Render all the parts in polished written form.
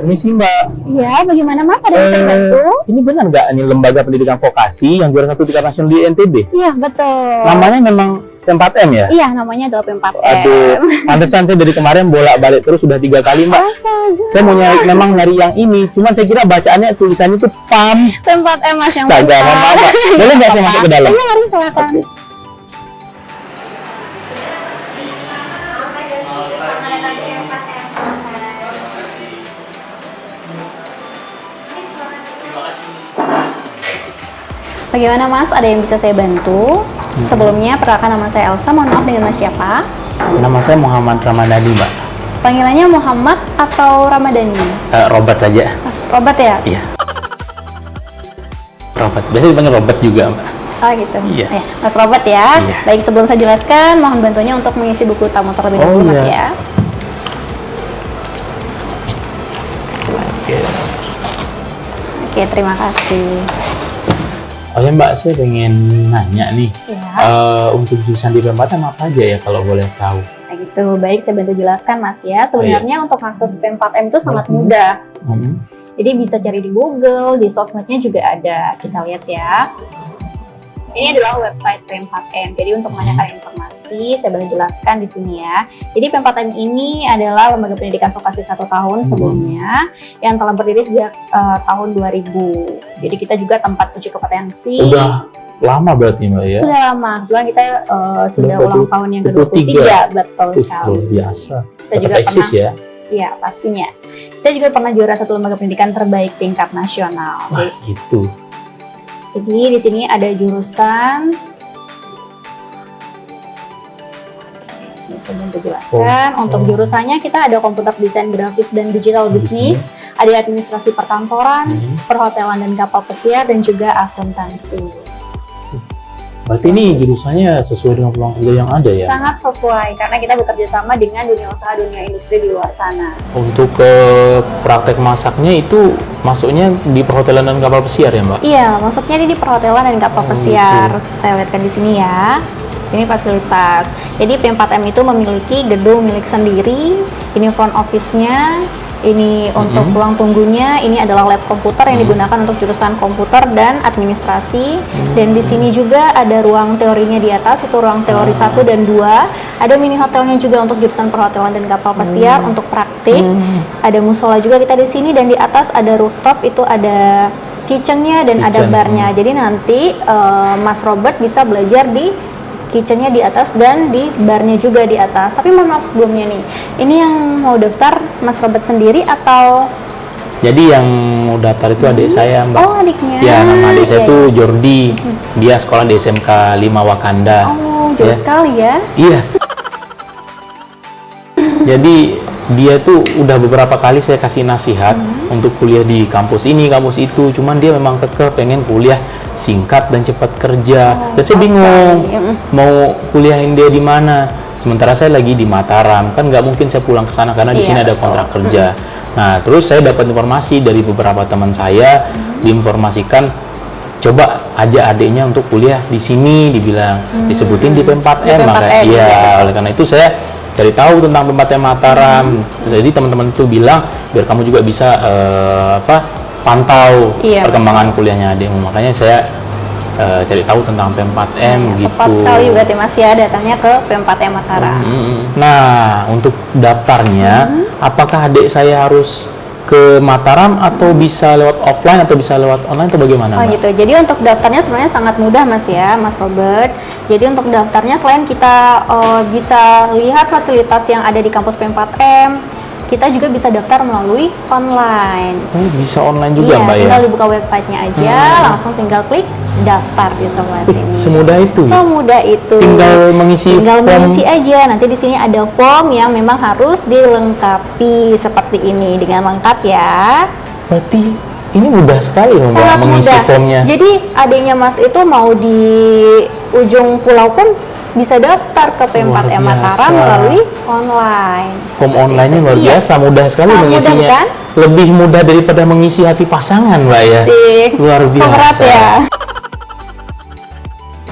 Permisi Mbak. Iya, bagaimana Mas? Ada yang bisa dibantu? Ini benar nggak ini lembaga pendidikan vokasi yang juara 1 tingkat nasional di NTB? Iya, betul. Namanya memang P4M ya? Iya, namanya adalah P4M. Aduh, pantesan saya dari kemarin bolak-balik terus sudah 3 kali Mbak. Astaga. Saya mau nyari yang ini, cuman saya kira bacaannya tulisannya itu PAM. P4M Mas yang Astaga, benar. mohon maaf Mbak. Boleh nggak saya masuk ke dalam? Iya, mari silakan. Oke. Bagaimana Mas? Ada yang bisa saya bantu? Sebelumnya, perkenalkan nama saya Elsa. Mohon maaf, dengan Mas siapa? Nama saya Muhammad Ramadhani Mbak. Panggilannya Muhammad atau Ramadhani? Robert saja. Robert ya? Iya. Robert. Biasanya dipanggil Robert juga Mbak. Oh gitu. Iya. Mas Robert ya. Iya. Baik, sebelum saya jelaskan, mohon bantunya untuk mengisi buku tamu terlebih dahulu Mas ya. Oke. Oke, terima kasih. Oh ya Mbak, saya pengen nanya nih, Ya. untuk jurusan di P4M apa aja ya kalau boleh tahu? Nah gitu, baik saya bantu jelaskan Mas ya. Sebenarnya untuk akses P4M itu sangat mudah. Jadi bisa cari di Google, di sosmednya juga ada. Kita lihat ya. Ini adalah website P4M. Jadi untuk menanyakan informasi, saya bantu jelaskan di sini ya. Jadi P4M ini adalah lembaga pendidikan vokasi 1 tahun sebelumnya yang telah berdiri sejak tahun 2000. Jadi kita juga tempat uji kompetensi. Udah lama berarti Mbak ya? Sudah lama, juga kita sudah Udah ulang tahun yang 23. ke-23, betul sekali. Luar biasa. Kita juga Tetap eksis pernah, ya? iya pastinya. Kita juga pernah juara 1 lembaga pendidikan terbaik tingkat nasional. Wah itu. Jadi di sini ada jurusan. Sini saya bantu jelaskan. Untuk jurusannya kita ada komputer desain grafis dan digital business, ada administrasi perkantoran, perhotelan dan kapal pesiar, dan juga akuntansi. Berarti ini jurusannya sesuai dengan peluang kerja yang ada ya? Sangat sesuai karena kita bekerja sama dengan dunia usaha, dunia industri di luar sana. Untuk praktek masaknya itu masuknya di perhotelan dan kapal pesiar ya Mbak? Iya, maksudnya ini di perhotelan dan kapal pesiar. Saya lihatkan di sini ya. Sini fasilitas. Jadi P4M itu memiliki gedung milik sendiri. Ini front office-nya. Ini untuk ruang tunggunya. Ini adalah lab komputer yang digunakan untuk jurusan komputer dan administrasi. Dan di sini juga ada ruang teorinya di atas. Itu ruang teori 1 dan 2. Ada mini hotelnya juga untuk jurusan perhotelan dan kapal pesiar untuk praktik. Ada musola juga kita di sini, dan di atas ada rooftop, itu ada kitchennya dan ada barnya. Jadi nanti Mas Robert bisa belajar di kitchennya di atas dan di barnya juga di atas. Tapi mohon maaf sebelumnya nih, ini yang mau daftar Mas Robert sendiri atau? Jadi yang mau daftar itu adik saya Mbak. Oh, adiknya. Ya, nama adik saya Iya, tuh iya. Jordi. Dia sekolah di SMK 5 Wakanda. Oh, jauh sekali ya. Iya. Jadi dia tuh udah beberapa kali saya kasih nasihat untuk kuliah di kampus ini, kampus itu. Cuman dia memang kekeh pengen kuliah singkat dan cepat kerja. Dan saya bingung mau kuliahin dia di mana. Sementara saya lagi di Mataram, kan nggak mungkin saya pulang ke sana karena di sini ada kontrak kerja. Nah, terus saya dapat informasi dari beberapa teman saya, diinformasikan coba aja adiknya untuk kuliah di sini, dibilang disebutin di P4M. Makanya iya, oleh karena itu saya cari tahu tentang P4M Mataram. Jadi teman-teman tuh bilang biar kamu juga bisa pantau perkembangan kuliahnya adikmu. Makanya saya cari tahu tentang P4M gitu. Tepat sekali, berarti masih ya datangnya ke P4M Mataram. Nah, untuk daftarnya apakah adik saya harus ke Mataram atau bisa lewat offline atau bisa lewat online atau bagaimana? Oh gitu. Jadi untuk daftarnya sebenarnya sangat mudah Mas ya, Mas Robert. Jadi untuk daftarnya selain kita bisa lihat fasilitas yang ada di kampus P4M, kita juga bisa daftar melalui online. Oh, bisa online juga Mbak ya? Tinggal dibuka websitenya aja, langsung tinggal klik daftar di sebelah sini. Semudah itu? Semudah itu. Tinggal mengisi mengisi aja. Nanti di sini ada form yang memang harus dilengkapi seperti ini dengan lengkap ya. Berarti ini mudah sekali loh Mbak mengisi formnya. Jadi adiknya Mas itu mau di ujung pulau pun bisa daftar ke P4M Mataram melalui online. Form online-nya luar biasa, mudah sekali mengisinya. Mudah, kan? Lebih mudah daripada mengisi hati pasangan Mbak ya. Asik. Luar biasa. Berat ya.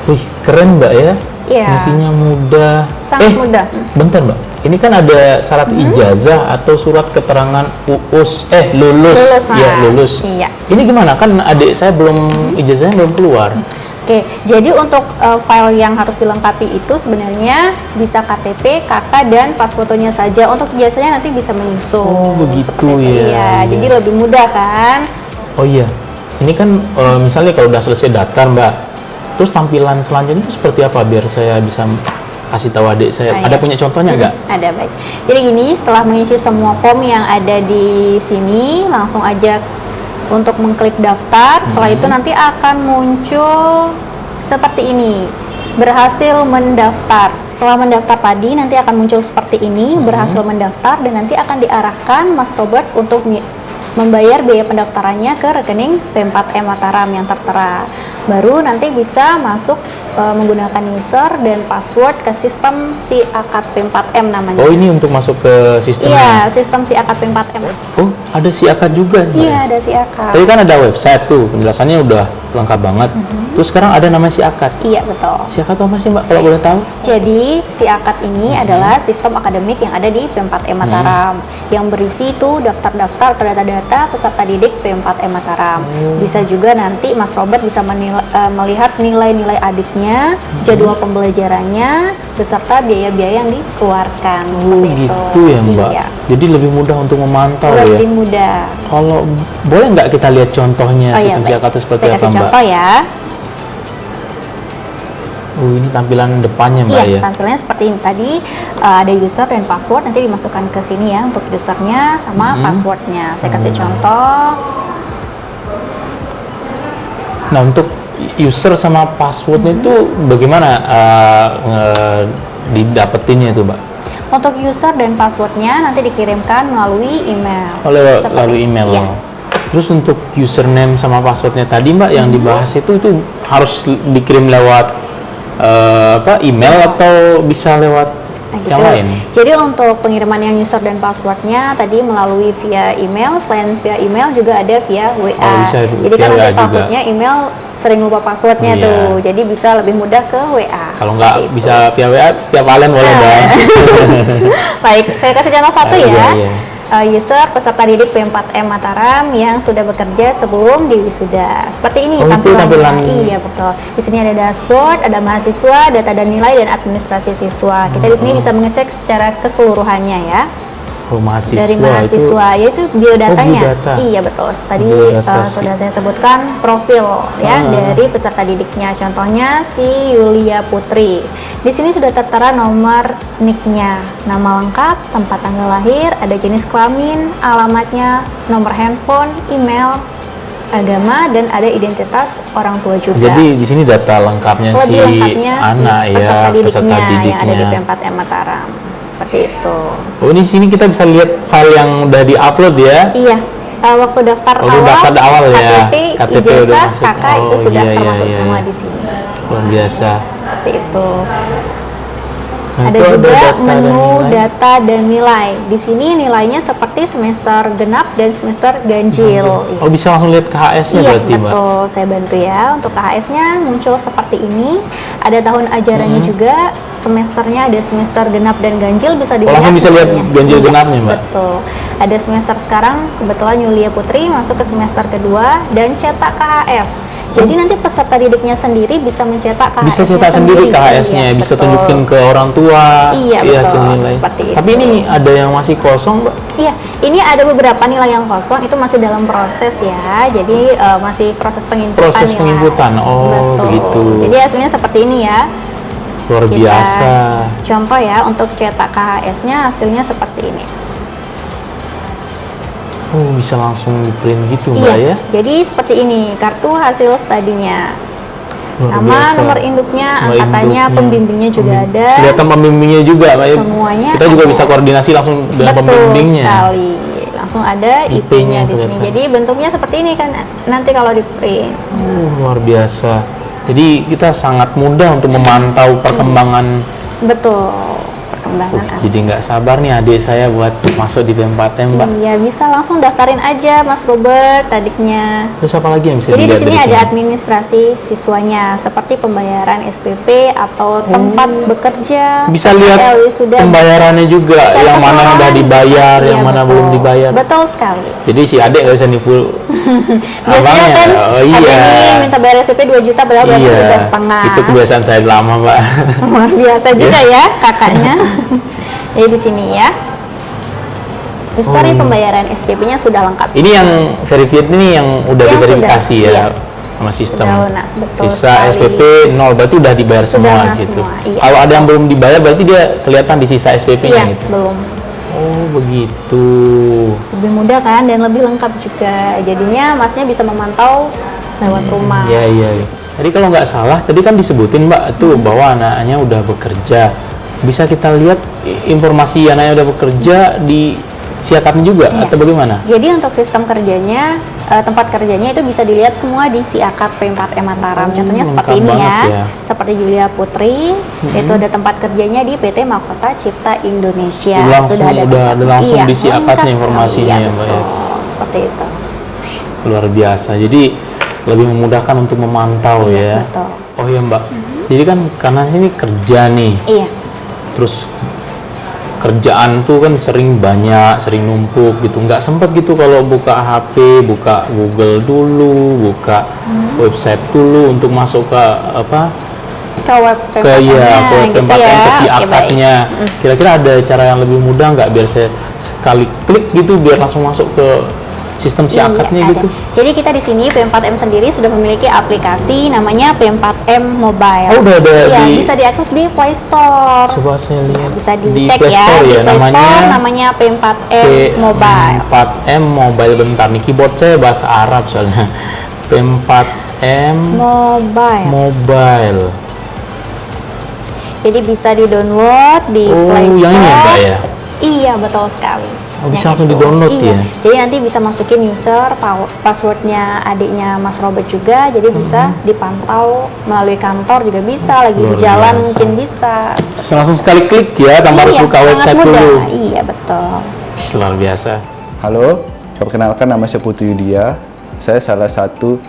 Wih, keren Mbak ya. Iya. Ngisinya mudah. Sangat mudah. Bentar Mbak, ini kan ada syarat ijazah atau surat keterangan lulus. Lulus, Ya, Mas. lulus. Iya. Ini gimana? Kan adik saya ijazahnya belum keluar. Oke, jadi untuk file yang harus dilengkapi itu sebenarnya bisa KTP, KK, dan pas fotonya saja. Untuk ijazahnya nanti bisa menyusul. Oh, begitu Seperti itu. ya. Iya, jadi lebih mudah kan? Oh iya, ini kan misalnya kalau udah selesai daftar Mbak, terus tampilan selanjutnya itu seperti apa biar saya bisa kasih tahu adik saya? Ah, Ada iya. punya contohnya nggak? Ada, baik. Jadi gini, setelah mengisi semua form yang ada di sini, langsung aja untuk mengklik daftar. Setelah itu nanti akan muncul seperti ini, berhasil mendaftar. Setelah mendaftar tadi nanti akan muncul seperti ini, berhasil mendaftar, dan nanti akan diarahkan Mas Robert untuk membayar biaya pendaftarannya ke rekening P4M Mataram yang tertera. Baru nanti bisa masuk menggunakan user dan password ke sistem si akad P4M namanya. Oh, ini untuk masuk ke sistemnya? Iya, sistem si akad P4M. Oh, ada si akad juga? Iya, ada si akad. Tadi kan ada website tuh, penjelasannya udah lengkap banget. Terus sekarang ada nama si akad. Iya, betul. Si akad apa sih Mbak, kalau boleh tahu? Jadi, si akad ini adalah sistem akademik yang ada di P4M Mataram yang berisi itu daftar-daftar atau data-data peserta didik P4M Mataram. Bisa juga nanti Mas Robert bisa melihat nilai-nilai adiknya, jadwal pembelajarannya, beserta biaya-biaya yang dikeluarkan. Oh, Seperti gitu itu. ya Mbak. Iya. Jadi lebih mudah untuk memantau Lebih ya. mudah. Kalau boleh nggak kita lihat contohnya Oh iya, sistem si baik. akad itu seperti Saya apa kasih Mbak? contoh ya. Ini tampilan depannya Mbak Iya, ya. tampilannya seperti ini tadi, ada user dan password, nanti dimasukkan ke sini ya untuk usernya sama passwordnya. Saya kasih contoh. Nah, untuk user sama passwordnya itu bagaimana didapetinnya itu Mbak? Untuk user dan passwordnya nanti dikirimkan melalui email. Lalu email. Iya. Terus untuk username sama passwordnya tadi Mbak yang dibahas itu harus dikirim lewat email atau bisa lewat Nah, yang gitu. lain? Jadi untuk pengiriman yang user dan passwordnya tadi melalui via email, selain via email juga ada via WA. Oh, bisa Jadi kan via WA nanti juga. takutnya email sering lupa passwordnya Oh, iya. tuh, jadi bisa lebih mudah ke WA. Kalau seperti nggak itu. bisa via WA, via Valen boleh dong. Baik, saya kasih contoh satu Iya, ya. iya. User peserta didik P4M Mataram yang sudah bekerja sebelum diwisuda. Seperti ini Oh, itu tampilan. Iya, betul. Di sini ada dashboard, ada mahasiswa, data dan nilai, dan administrasi siswa. Kita di sini bisa mengecek secara keseluruhannya ya. Oh, mahasiswa Dari mahasiswa, yaitu biodatanya. biodata. Iya, betul. Tadi Biodata sih. sudah saya sebutkan profil ya dari peserta didiknya. Contohnya si Yulia Putri. Di sini sudah tertera nomor NIK-nya, nama lengkap, tempat tanggal lahir, ada jenis kelamin, alamatnya, nomor handphone, email, agama, dan ada identitas orang tua juga. Jadi di sini data lengkapnya Lebih si lengkapnya anak si ya, peserta didiknya. yang ada di P4M Mataram. Seperti itu. Oh, ini sini kita bisa lihat file yang udah di-upload ya. Iya, waktu daftar Oh, udah daftar awal ya. KTP, udah ijazah, masuk. KK itu Oh, sudah iya, termasuk iya, semua iya. di sini. Luar biasa. Seperti itu. Nah, Ada itu juga data dan menu nilai. data dan nilai. Di sini nilainya seperti semester genap dan semester ganjil. Oh, bisa langsung lihat KHS-nya Iya, berarti Mbak. betul. Saya bantu ya. Untuk KHS-nya muncul seperti ini. Ada tahun ajarannya juga. Semesternya ada semester genap dan ganjil, bisa dilihat. langsung bisa lihat nilainya. ganjil Iya, genapnya, Mbak? Betul. Ada semester sekarang, kebetulan Yulia Putri masuk ke semester kedua dan cetak KHS. Jadi nanti peserta didiknya sendiri bisa mencetak KHS-nya Bisa cetak sendiri KHS-nya, Iya, bisa betul. tunjukin ke orang tua. Iya, hasil betul. nilai. Seperti Tapi itu. ini ada yang masih kosong, Mbak. Iya, ini ada beberapa nilai yang kosong, itu masih dalam proses ya. Jadi masih proses penginputan. Proses nilai. penginputan. Oh, Betul. begitu. Jadi hasilnya seperti ini ya. Luar Kita biasa. contoh ya, untuk cetak KHS-nya hasilnya seperti ini. Oh, bisa langsung di print gitu, Mbak Iya, ya. jadi seperti ini kartu hasil studinya. Luar Nama, biasa. nomor induknya, Nomor angkatannya, induknya. pembimbingnya juga ada. Kelihatan pembimbingnya juga, Mbak. ya. Semuanya Kita juga ada. bisa koordinasi langsung dengan Betul pembimbingnya. sekali. Langsung ada IP-nya IP-nya di sini. kelihatan. Jadi bentuknya seperti ini kan nanti kalau di print. Luar biasa. Jadi kita sangat mudah untuk memantau perkembangan Betul. perkembangan anak. Jadi nggak sabar nih adik saya buat masuk di P4M, Mbak. Iya, bisa langsung daftarin aja Mas Robert adiknya. Terus apa lagi yang bisa Jadi di dilihat sini dari ada administrasi siswanya seperti pembayaran SPP atau tempat bekerja. Bisa lihat wisuda, pembayarannya juga, bisa yang mana persoalan, udah dibayar, iya, yang mana betul. belum dibayar. Betul sekali. Jadi si adik nggak bisa nipu Biasanya abangnya. kan Oh ada iya. nih minta bayar SPP 2 juta padahal baru 3,5 juta. Itu kebiasaan saya lama, Mbak. Luar biasa juga ya kakaknya. Jadi di sini ya. Histori pembayaran SPP-nya sudah lengkap. Ini yang verified ini yang udah Yang diverifikasi sudah, ya iya. sama sistem. Sudah lunas, betul Sisa sekali. SPP 0 berarti udah dibayar Sudah semua lunas gitu. semua, iya. Kalau ada yang belum dibayar berarti dia kelihatan di sisa SPP-nya Iya, gitu. belum. Oh, begitu. Lebih mudah kan dan lebih lengkap juga. Jadinya masnya bisa memantau lewat rumah. Iya, iya. Tadi kalau nggak salah, tadi kan disebutin Mbak tuh bahwa anaknya udah bekerja. Bisa kita lihat informasi anaknya udah bekerja di siakatnya juga Iya. atau bagaimana? Jadi untuk sistem kerjanya, tempat kerjanya itu bisa dilihat semua di Siakat P4M Mataram. Oh, Contohnya lengkap seperti ini banget ya. ya. Seperti Julia Putri, itu ada tempat kerjanya di PT Mahkota Cipta Indonesia. Langsung Sudah ada udah tempatnya. langsung Iya, di siakatnya lengkap sekali. informasinya Iya, ya, Mbak ya. betul. Seperti itu. Luar biasa. Jadi lebih memudahkan untuk memantau Iya, ya. betul. Oh iya Mbak. Jadi kan karena sini kerja nih. Iya. Terus kerjaan tuh kan sering banyak, sering numpuk gitu. Nggak sempet gitu kalau buka HP, buka Google dulu, buka website dulu untuk masuk ke apa? Ke web Ke ya, ke gitu tempat ya. yang ke si Oke, baik. akadnya. Kira-kira ada cara yang lebih mudah nggak biar saya sekali klik gitu biar langsung masuk ke sistem si Iya, akadnya ada. gitu? Jadi kita di sini P4M sendiri sudah memiliki aplikasi namanya P4M Mobile. Oh, udah ada Iya, di- bisa diakses di Play Store. Coba saya lihat Bisa di dicek Play ya, Store di ya, Play Store namanya P4M Mobile. P4M Mobile. Bentar nih, keyboard saya bahasa Arab soalnya. P4M Mobile. Mobile. Jadi bisa di-download di Oh, Play Store. yang ini ya, Mbak ya? Iya, betul sekali. Oh, bisa Yang langsung itu. di-download Iya. ya? Jadi nanti bisa masukin user, passwordnya adiknya Mas Robert juga. Jadi bisa dipantau melalui kantor juga bisa, lagi Luar di jalan biasa. mungkin bisa. Terus langsung sekali klik ya, tanpa harus Iya, buka sangat website mudah. dulu. Iya, betul. Luar biasa. Halo, perkenalkan nama saya Putu Yudia. Saya salah satu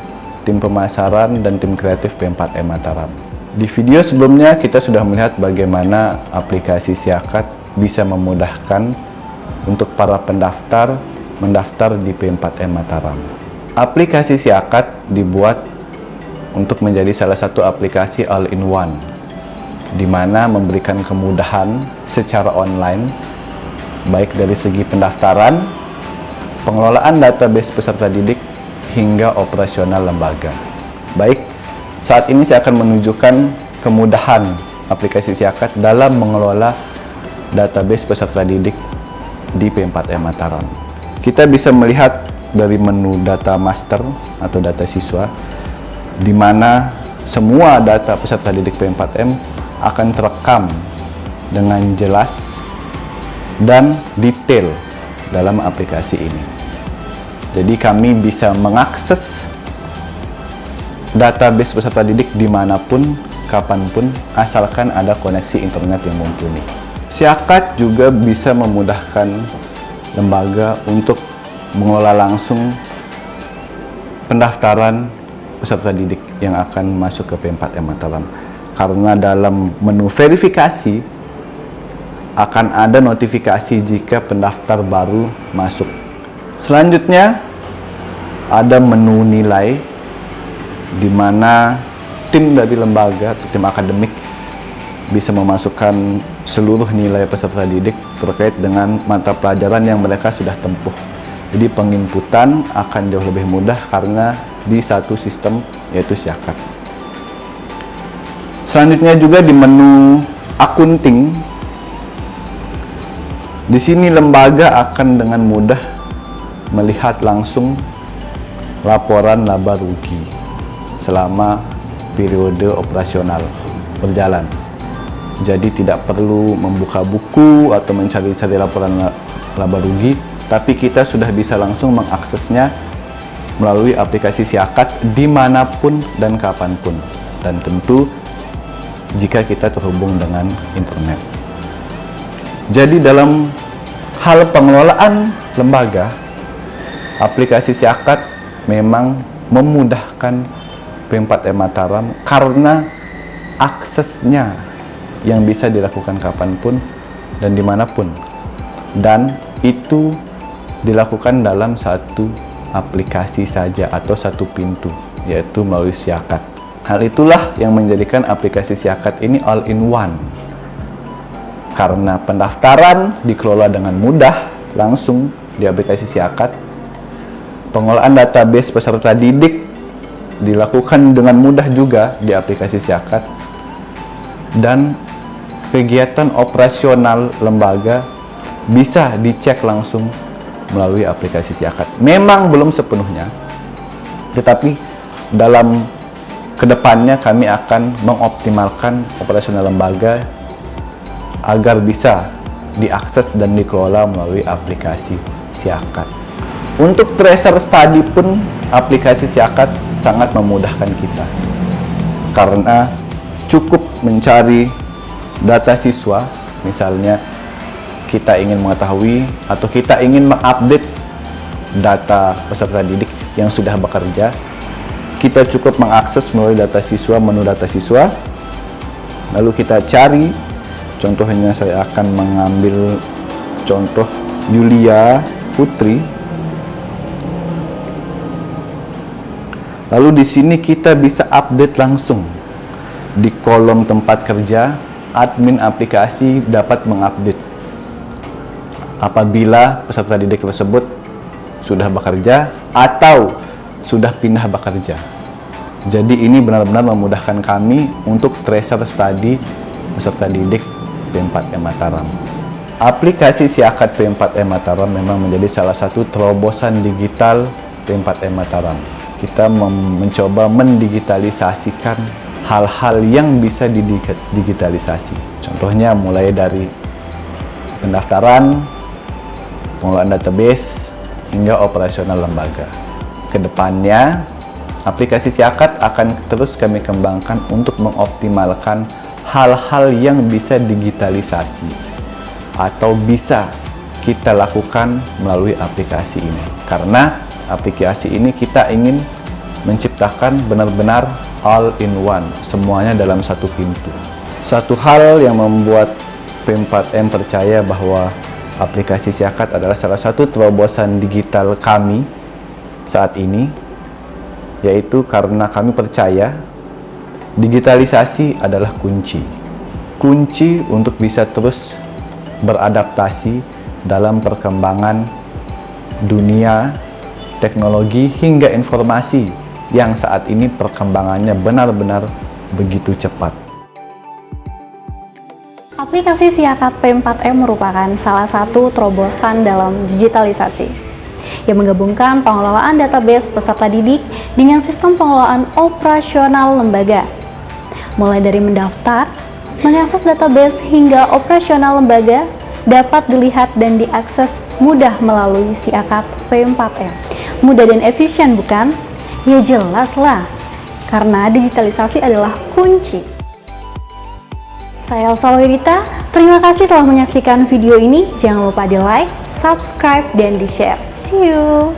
tim pemasaran dan tim kreatif P4M Mataram. Di video sebelumnya kita sudah melihat bagaimana aplikasi Siakat bisa memudahkan untuk para pendaftar mendaftar di P4M Mataram. Aplikasi Siakat dibuat untuk menjadi salah satu aplikasi all-in-one, di mana memberikan kemudahan secara online, baik dari segi pendaftaran, pengelolaan database peserta didik, hingga operasional lembaga. Baik, saat ini saya akan menunjukkan kemudahan aplikasi Siakat dalam mengelola database peserta didik di P4M Mataram. Kita bisa melihat dari menu data master atau data siswa, di mana semua data peserta didik P4M akan terekam dengan jelas dan detail dalam aplikasi ini. Jadi kami bisa mengakses database peserta didik dimanapun, kapanpun, asalkan ada koneksi internet yang mumpuni. Siakat juga bisa memudahkan lembaga untuk mengelola langsung pendaftaran peserta didik yang akan masuk ke P4M Mataram. Karena dalam menu verifikasi akan ada notifikasi jika pendaftar baru masuk. Selanjutnya ada menu nilai, di mana tim dari lembaga, tim akademik bisa memasukkan seluruh nilai peserta didik terkait dengan mata pelajaran yang mereka sudah tempuh. Jadi penginputan akan jauh lebih mudah karena di satu sistem, yaitu Siakat. Selanjutnya juga di menu akunting, di sini lembaga akan dengan mudah melihat langsung laporan laba rugi selama periode operasional berjalan. Jadi tidak perlu membuka buku atau mencari-cari laporan laba rugi, tapi kita sudah bisa langsung mengaksesnya melalui aplikasi Siakat dimanapun dan kapanpun, dan tentu jika kita terhubung dengan internet. Jadi dalam hal pengelolaan lembaga, aplikasi Siakat memang memudahkan P4M Mataram karena aksesnya yang bisa dilakukan kapanpun dan dimanapun, dan itu dilakukan dalam satu aplikasi saja atau satu pintu, yaitu melalui Siakat. Hal itulah yang menjadikan aplikasi Siakat ini all in one, karena pendaftaran dikelola dengan mudah langsung di aplikasi Siakat, pengelolaan database peserta didik dilakukan dengan mudah juga di aplikasi Siakat, dan kegiatan operasional lembaga bisa dicek langsung melalui aplikasi Siakat. Memang belum sepenuhnya, tetapi dalam kedepannya kami akan mengoptimalkan operasional lembaga agar bisa diakses dan dikelola melalui aplikasi Siakat. Untuk tracer study pun aplikasi Siakat sangat memudahkan kita, karena cukup mencari data siswa. Misalnya kita ingin mengetahui atau kita ingin mengupdate data peserta didik yang sudah bekerja, kita cukup mengakses melalui data siswa, menu data siswa, lalu kita cari. Contohnya saya akan mengambil contoh Yulia Putri. Lalu di sini kita bisa update langsung di kolom tempat kerja. Admin aplikasi dapat mengupdate apabila peserta didik tersebut sudah bekerja atau sudah pindah bekerja. Jadi ini benar-benar memudahkan kami untuk tracer study peserta didik P4M Mataram. Aplikasi Siakat P4M Mataram memang menjadi salah satu terobosan digital P4M Mataram. Kita mencoba mendigitalisasikan hal-hal yang bisa didigitalisasi. Contohnya mulai dari pendaftaran, pengelolaan database, hingga operasional lembaga. Kedepannya, aplikasi Siakat akan terus kami kembangkan untuk mengoptimalkan hal-hal yang bisa digitalisasi atau bisa kita lakukan melalui aplikasi ini. Karena aplikasi ini kita ingin menciptakan benar-benar all in one, semuanya dalam satu pintu. Satu hal yang membuat P4M percaya bahwa aplikasi Siakat adalah salah satu terobosan digital kami saat ini, yaitu karena kami percaya digitalisasi adalah kunci untuk bisa terus beradaptasi dalam perkembangan dunia teknologi hingga informasi yang saat ini perkembangannya benar-benar begitu cepat. Aplikasi Siakat P4M merupakan salah satu terobosan dalam digitalisasi yang menggabungkan pengelolaan database peserta didik dengan sistem pengelolaan operasional lembaga. Mulai dari mendaftar, mengakses database hingga operasional lembaga dapat dilihat dan diakses mudah melalui Siakat P4M. Mudah dan efisien, bukan? Ya jelaslah, karena digitalisasi adalah kunci. Saya Elsa Loirita, terima kasih telah menyaksikan video ini. Jangan lupa di like, subscribe, dan di share. See you!